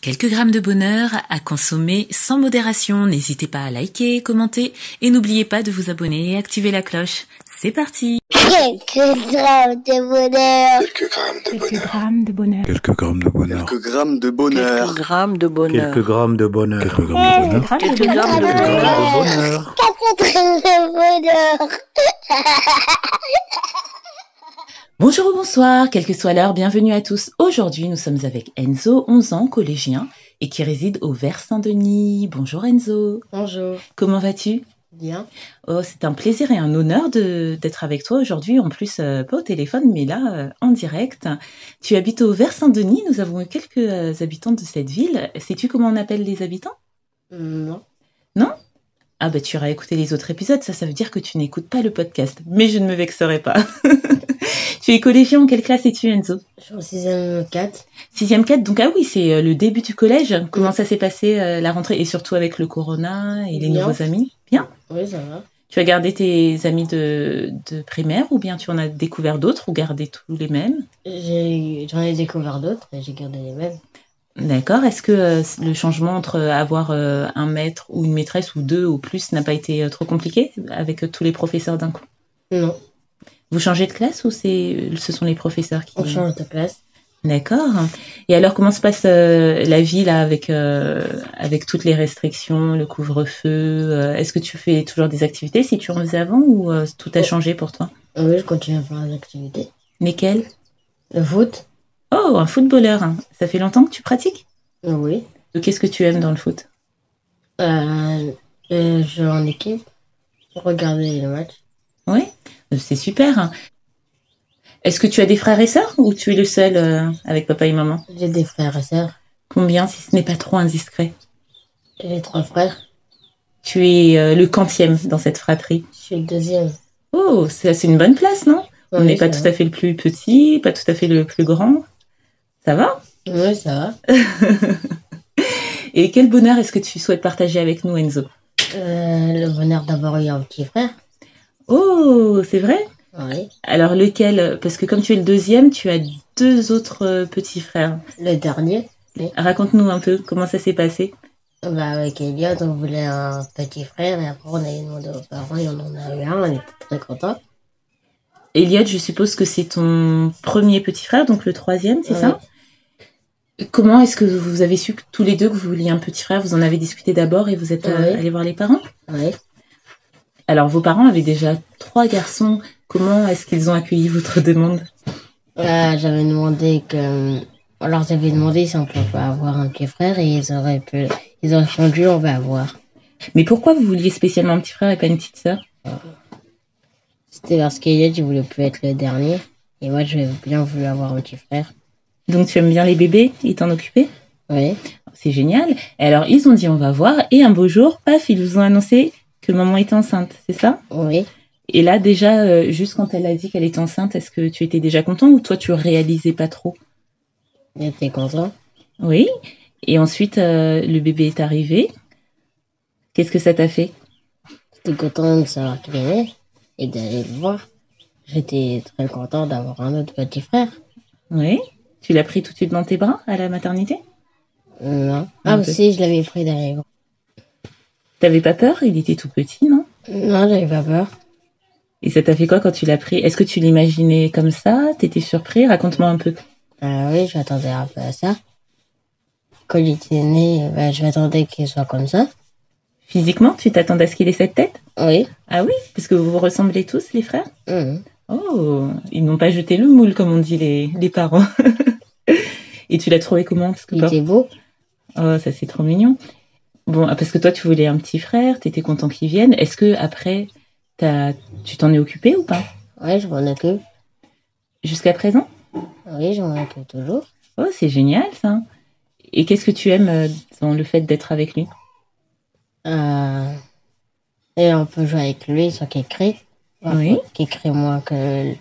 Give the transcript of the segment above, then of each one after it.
Quelques grammes de bonheur à consommer sans modération. N'hésitez pas à liker, commenter et n'oubliez pas de vous abonner et activer la cloche. C'est parti. Quelques grammes de bonheur. Quelques grammes de bonheur. Quelques grammes de bonheur. Quelques grammes de bonheur. Quelques grammes de bonheur. Quelques grammes de bonheur. Quelques grammes de bonheur. Quelques grammes de bonheur. Quelques grammes de bonheur. Bonjour ou bonsoir, quelle que soit l'heure, bienvenue à tous. Aujourd'hui, nous sommes avec Enzo, 11 ans, collégien, et qui réside au Vers Saint-Denis. Bonjour Enzo. Bonjour. Comment vas-tu ? Bien. Oh, c'est un plaisir et un honneur d'être avec toi aujourd'hui, en plus pas au téléphone, mais là, en direct. Tu habites au Vers Saint-Denis, nous avons eu quelques habitants de cette ville. Sais-tu comment on appelle les habitants ? Non. Non ? Ah bah tu iras écouter les autres épisodes, ça veut dire que tu n'écoutes pas le podcast, mais je ne me vexerai pas. Tu es collégien, en quelle classe es-tu Enzo ? Je suis en 6e 4. 6e 4, donc ah oui, c'est le début du collège. Comment ça s'est passé la rentrée, et surtout avec le corona et les Bien. nouveaux amis ? Bien. Oui, ça va. Tu as gardé tes amis de primaire ou bien tu en as découvert d'autres ou gardé tous les mêmes ? J'en ai découvert d'autres et j'ai gardé les mêmes. D'accord. Est-ce que le changement entre avoir un maître ou une maîtresse ou deux ou plus n'a pas été trop compliqué avec tous les professeurs d'un coup ? Non. Vous changez de classe ou ce sont les professeurs qui... On change de classe. D'accord. Et alors, comment se passe la vie là avec toutes les restrictions, le couvre-feu Est-ce que tu fais toujours des activités si tu en faisais avant ou tout a changé pour toi ? Oui, je continue à faire des activités. Lesquelles ? Le foot. Oh, un footballeur. Hein. Ça fait longtemps que tu pratiques ? Oui. Qu'est-ce que tu aimes dans le foot ? Jouer en équipe. Regarder les matchs. Oui, c'est super. Hein. Est-ce que tu as des frères et sœurs ou tu es le seul avec papa et maman ? J'ai des frères et sœurs. Combien, si ce n'est pas trop indiscret ? J'ai 3 frères. Tu es le quantième dans cette fratrie ? Je suis le 2e. Oh, c'est une bonne place, non ? On Oui, n'est pas ça tout va. à fait le plus petit, pas tout à fait le plus grand. Ça va ? Oui, ça va. Et quel bonheur est-ce que tu souhaites partager avec nous, Enzo ? Le bonheur d'avoir eu un petit frère. Oh, c'est vrai ? Oui. Alors lequel ? Parce que comme tu es le 2e, tu as 2 autres petits frères. Le dernier. Raconte-nous un peu comment ça s'est passé. Avec Elliot, on voulait un petit frère et après on a demandé aux parents et on en a eu un. On était très contents. Elliot, je suppose que c'est ton premier petit frère, donc le 3e, c'est ça ? Comment est-ce que vous avez su que tous les deux que vous vouliez un petit frère ? Vous en avez discuté d'abord et vous êtes allés voir les parents ? Oui. Alors, vos parents avaient déjà 3 garçons. Comment est-ce qu'ils ont accueilli votre demande ? J'avais demandé on leur avait demandé si on pouvait pas avoir un petit frère et ils ont répondu on va avoir. Mais pourquoi vous vouliez spécialement un petit frère et pas une petite sœur ? C'était parce qu'Eliott il voulait plus être le dernier et moi j'avais bien voulu avoir un petit frère. Donc, tu aimes bien les bébés et t'en occuper ? Oui. C'est génial. Et alors, ils ont dit on va voir. Et un beau jour, paf, ils vous ont annoncé que maman était enceinte, c'est ça ? Oui. Et là, déjà, juste quand elle a dit qu'elle était enceinte, est-ce que tu étais déjà content ou toi, tu réalisais pas trop ? J'étais content. Oui. Et ensuite, le bébé est arrivé. Qu'est-ce que ça t'a fait ? J'étais content de savoir qu'il est né et d'aller le voir. J'étais très content d'avoir un autre petit frère. Oui. Tu l'as pris tout de suite dans tes bras à la maternité ? Non. Un peu. Aussi, je l'avais pris dans les bras. T'avais pas peur ? Il était tout petit, non ? Non, j'avais pas peur. Et ça t'a fait quoi quand tu l'as pris ? Est-ce que tu l'imaginais comme ça ? T'étais surpris ? Raconte-moi un peu. Oui, je m'attendais un peu à ça. Quand il était né, je m'attendais qu'il soit comme ça. Physiquement, tu t'attendais à ce qu'il ait cette tête ? Oui. Ah oui ? Parce que vous vous ressemblez tous, les frères ? Mhm. Oh, ils n'ont pas jeté le moule, comme on dit les parents. Et tu l'as trouvé comment ? Parce que Il était beau. Oh, ça c'est trop mignon. Bon, parce que toi, tu voulais un petit frère, t'étais content qu'il vienne. Est-ce que après, tu t'en es occupé ou pas ? Oui, je m'en occupe. Jusqu'à présent ? Oui, je m'en occupe toujours. Oh, c'est génial ça. Et qu'est-ce que tu aimes dans le fait d'être avec lui ? Et on peut jouer avec lui sans qu'il crie. Oui. Qu'il crie moins que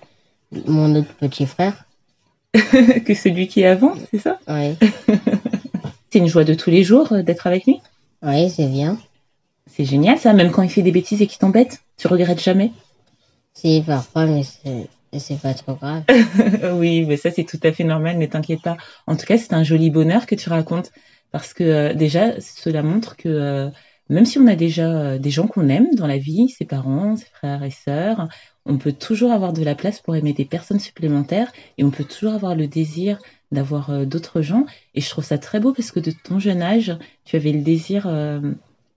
mon autre petit frère. Que celui qui est avant, c'est ça ? Oui. C'est une joie de tous les jours d'être avec lui ? Oui, c'est bien. C'est génial ça, même quand il fait des bêtises et qu'il t'embête, tu regrettes jamais ? Si, parfois, mais c'est pas trop grave. Oui, mais ça c'est tout à fait normal, ne t'inquiète pas. En tout cas, c'est un joli bonheur que tu racontes. parce que déjà, cela montre que même si on a déjà des gens qu'on aime dans la vie, ses parents, ses frères et sœurs, on peut toujours avoir de la place pour aimer des personnes supplémentaires et on peut toujours avoir le désir d'avoir d'autres gens. Et je trouve ça très beau parce que de ton jeune âge, tu avais le désir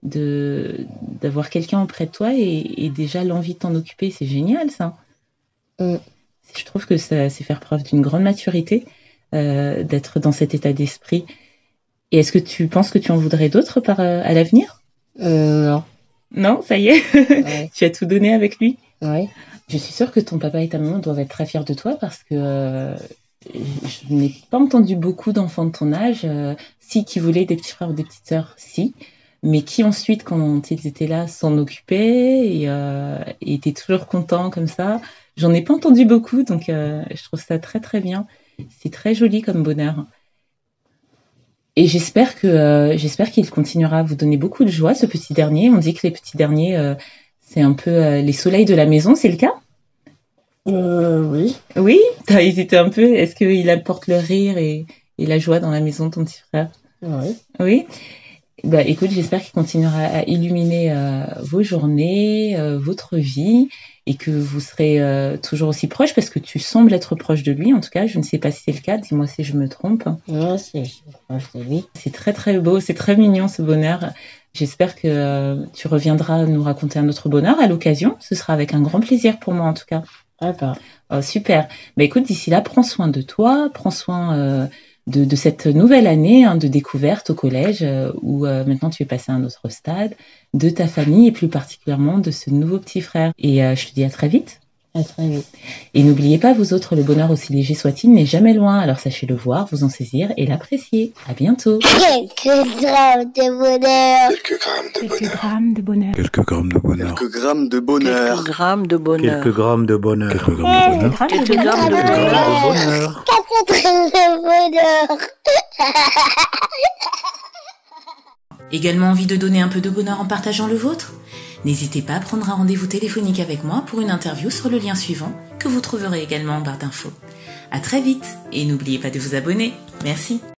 d'avoir quelqu'un auprès de toi et déjà l'envie de t'en occuper. C'est génial, ça. Je trouve que ça, c'est faire preuve d'une grande maturité d'être dans cet état d'esprit. Et est-ce que tu penses que tu en voudrais d'autres à l'avenir? Non. Non, ça y est. Ouais. Tu as tout donné avec lui? Oui. Je suis sûre que ton papa et ta maman doivent être très fiers de toi parce que je n'ai pas entendu beaucoup d'enfants de ton âge, si qui voulaient des petits frères ou des petites sœurs, si, mais qui ensuite, quand ils étaient là, s'en occupaient et étaient toujours contents comme ça. J'en ai pas entendu beaucoup, donc je trouve ça très très bien. C'est très joli comme bonheur. Et j'espère qu'il continuera à vous donner beaucoup de joie, ce petit dernier. On dit que les petits derniers, c'est un peu les soleils de la maison, c'est le cas? Oui. Oui? T'as hésité un peu? Est-ce qu'il apporte le rire et la joie dans la maison de ton petit frère? Oui. Oui? Bah, écoute, j'espère qu'il continuera à illuminer vos journées, votre vie, et que vous serez toujours aussi proches, parce que tu sembles être proche de lui, en tout cas. Je ne sais pas si c'est le cas, dis-moi si je me trompe. Moi, je suis proche de lui. C'est très très beau, c'est très mignon ce bonheur. J'espère que tu reviendras nous raconter un autre bonheur à l'occasion. Ce sera avec un grand plaisir pour moi, en tout cas. D'accord. Oh, super. Bah, écoute, d'ici là, prends soin de toi, prends soin de cette nouvelle année de découverte au collège où maintenant tu es passé à un autre stade, de ta famille et plus particulièrement de ce nouveau petit frère. Et je te dis à très vite. À très vite. Et n'oubliez pas, vous autres, le bonheur aussi léger soit-il n'est jamais loin. Alors sachez le voir, vous en saisir et l'apprécier. À bientôt. Quelques grammes de bonheur. Quelques grammes de bonheur. Quelques grammes de bonheur. Quelques grammes de bonheur. Quelques grammes de bonheur. Quelques grammes de bonheur. Quelques grammes de bonheur. Quelques grammes de bonheur. 4 grammes de bonheur. Également envie de donner un peu de bonheur en partageant le vôtre? N'hésitez pas à prendre un rendez-vous téléphonique avec moi pour une interview sur le lien suivant que vous trouverez également en barre d'infos. À très vite et n'oubliez pas de vous abonner. Merci.